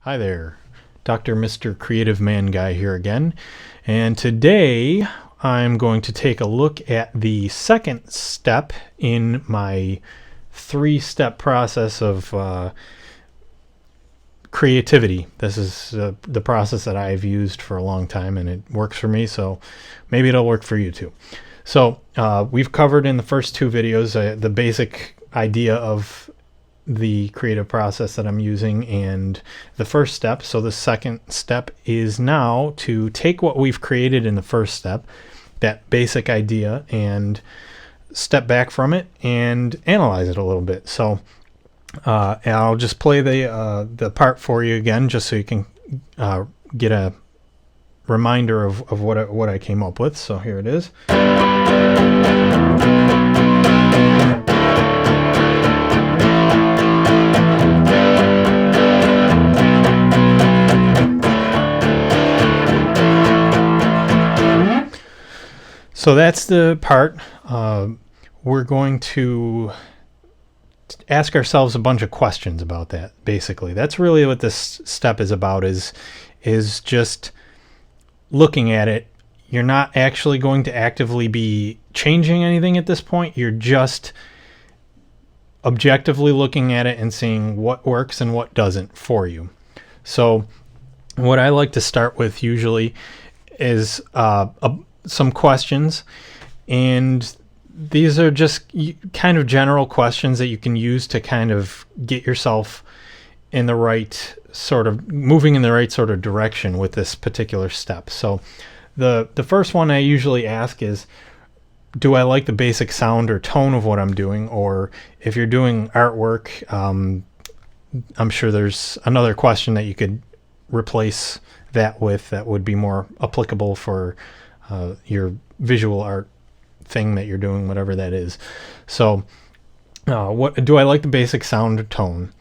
Hi there, Dr. Mr. Creative Man Guy here again, and today I'm going to take a look at the second step in my three-step process of creativity. This is the process that I've used for a long time, and it works for me, so maybe it'll work for you too. So we've covered in the first two videos the basic idea of the creative process that I'm using and the first step. So the second step is now to take what we've created in the first step, that basic idea, and step back from it and analyze it a little bit. So and I'll just play the part for you again, just so you can get a reminder of what I came up with. So here it is. So that's the part. We're going to ask ourselves a bunch of questions about that. Basically, that's really what this step is about. Is just looking at it. You're not actually going to actively be changing anything at this point. You're just objectively looking at it and seeing what works and what doesn't for you. So what I like to start with usually is some questions, and these are just kind of general questions that you can use to kind of get yourself in the right sort of moving in the right sort of direction with this particular step. So the first one I usually ask is, do I like the basic sound or tone of what I'm doing? Or if you're doing artwork, I'm sure there's another question that you could replace that with that would be more applicable for your visual art thing that you're doing, whatever that is. So what do I like the basic sound or tone?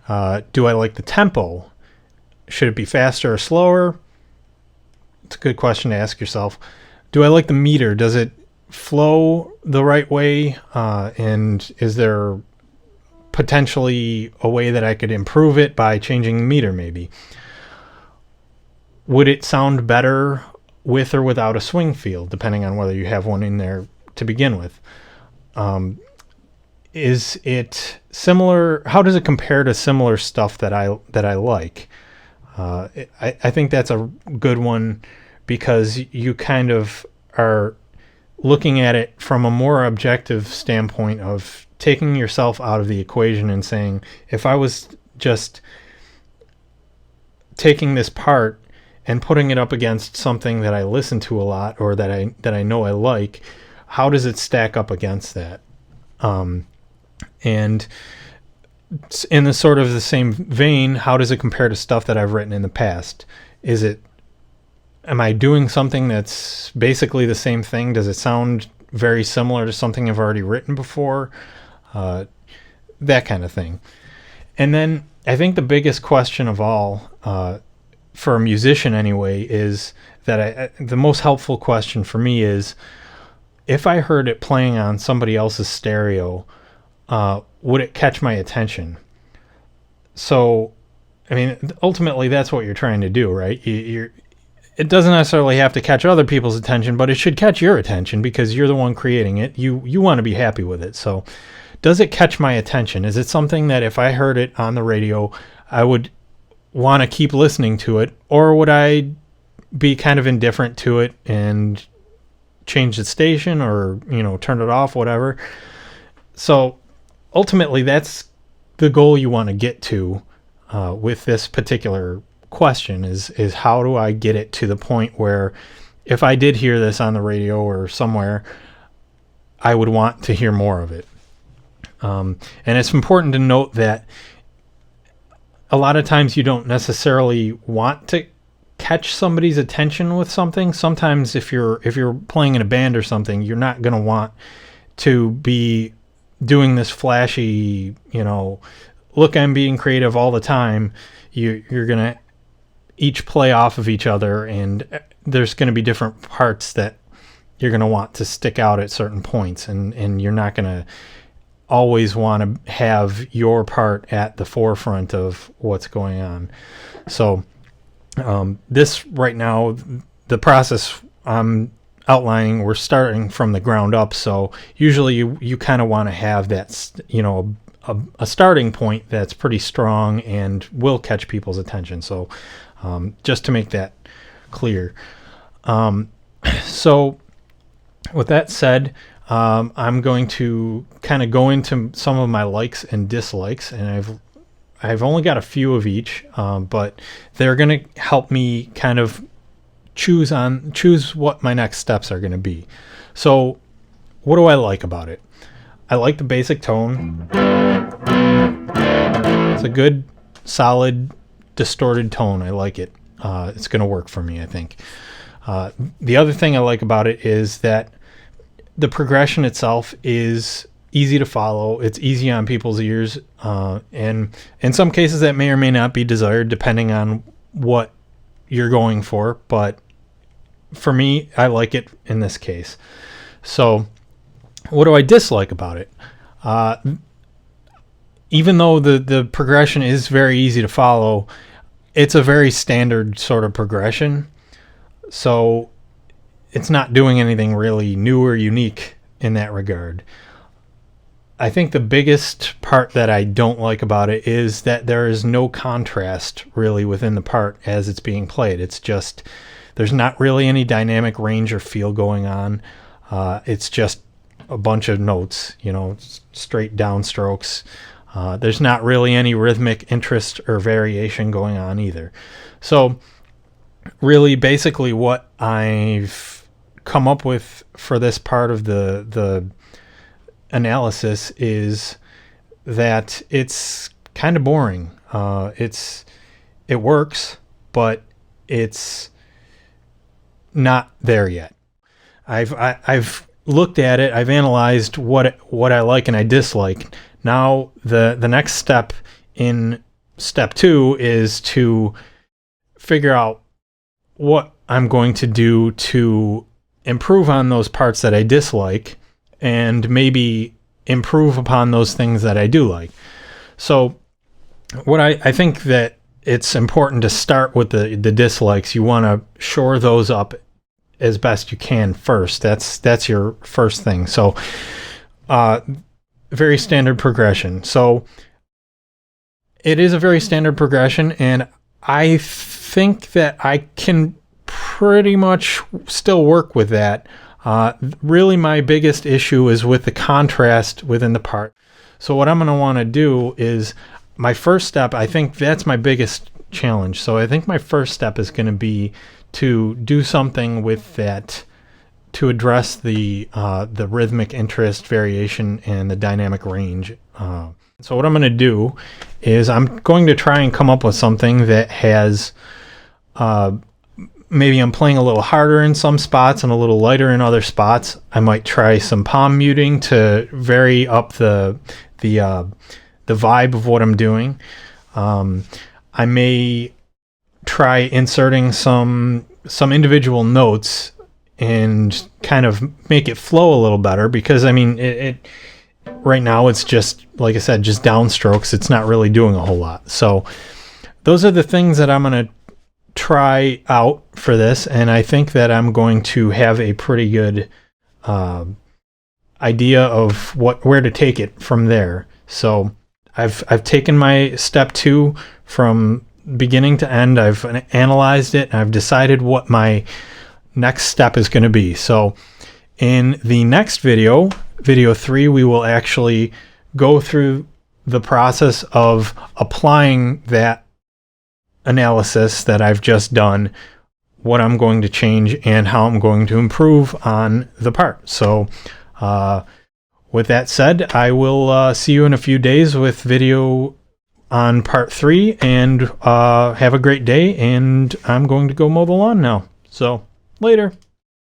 Do I like the tempo? Should it be faster or slower? It's a good question to ask yourself. Do I like the meter? Does it flow the right way? And is there potentially a way that I could improve it by changing the meter maybe? Would it sound better with or without a swing field, depending on whether you have one in there to begin with? Is it similar? How does it compare to similar stuff that I like? I think that's a good one, because you kind of are looking at it from a more objective standpoint of taking yourself out of the equation and saying, if I was just taking this part and putting it up against something that I listen to a lot or that I know I like, how does it stack up against that? And in the sort of the same vein, how does it compare to stuff that I've written in the past? Am I doing something that's basically the same thing? Does it sound very similar to something I've already written before? That kind of thing. And then I think the biggest question of all, for a musician anyway, is that the most helpful question for me is, if I heard it playing on somebody else's stereo, would it catch my attention? So, I mean, ultimately that's what you're trying to do, right? It doesn't necessarily have to catch other people's attention, but it should catch your attention because you're the one creating it. You want to be happy with it. So does it catch my attention? Is it something that if I heard it on the radio, I would want to keep listening to it, or would I be kind of indifferent to it and change the station or, turn it off, whatever? So ultimately that's the goal you want to get to with this particular question is how do I get it to the point where if I did hear this on the radio or somewhere, I would want to hear more of it. And it's important to note that a lot of times you don't necessarily want to catch somebody's attention with something. Sometimes if you're playing in a band or something, you're not going to want to be doing this flashy, look, I'm being creative all the time. You're going to each play off of each other, and there's going to be different parts that you're going to want to stick out at certain points, and you're not going to always want to have your part at the forefront of what's going on. So this right now, the process I'm outlining, we're starting from the ground up. So usually you kind of want to have that, you know, a starting point that's pretty strong and will catch people's attention. So just to make that clear. So with that said, I'm going to kind of go into some of my likes and dislikes, and I've only got a few of each, but they're going to help me kind of choose what my next steps are going to be. So what do I like about it? I like the basic tone. It's a good, solid, distorted tone. I like it. It's going to work for me, I think. The other thing I like about it is that the progression itself is easy to follow. It's easy on people's ears. And in some cases that may or may not be desired depending on what you're going for. But for me, I like it in this case. So what do I dislike about it? Even though the progression is very easy to follow, it's a very standard sort of progression. So it's not doing anything really new or unique in that regard. I think the biggest part that I don't like about it is that there is no contrast really within the part as it's being played. It's just, there's not really any dynamic range or feel going on. It's just a bunch of notes, you know, straight downstrokes. There's not really any rhythmic interest or variation going on either. So really basically what I've come up with for this part of the analysis is that it's kind of boring. It works, but it's not there yet. I've looked at it, I've analyzed what I like and I dislike. Now the next step in step 2 is to figure out what I'm going to do to improve on those parts that I dislike and maybe improve upon those things that I do like. So what I think that it's important to start with the dislikes. You want to shore those up as best you can first. That's your first thing. So very standard progression. So it is a very standard progression, and I think that I can pretty much still work with that. Really my biggest issue is with the contrast within the part. So what I'm going to want to do is my first step, I think that's my biggest challenge. So I think my first step is going to be to do something with that to address the rhythmic interest, variation, and the dynamic range. So what I'm going to do is I'm going to try and come up with something that has maybe I'm playing a little harder in some spots and a little lighter in other spots. I might try some palm muting to vary up the vibe of what I'm doing. I may try inserting some individual notes and kind of make it flow a little better, because I mean it right now it's just, like I said, just downstrokes. It's not really doing a whole lot. So those are the things that I'm going to try out for this, and I think that I'm going to have a pretty good idea of where to take it from there. So I've taken my step 2 from beginning to end. I've analyzed it, and I've decided what my next step is going to be. So in the next video 3, we will actually go through the process of applying that analysis that I've just done, what I'm going to change, and how I'm going to improve on the part. So with that said, I will see you in a few days with video on part 3, and have a great day, and I'm going to go mow the lawn now. So later.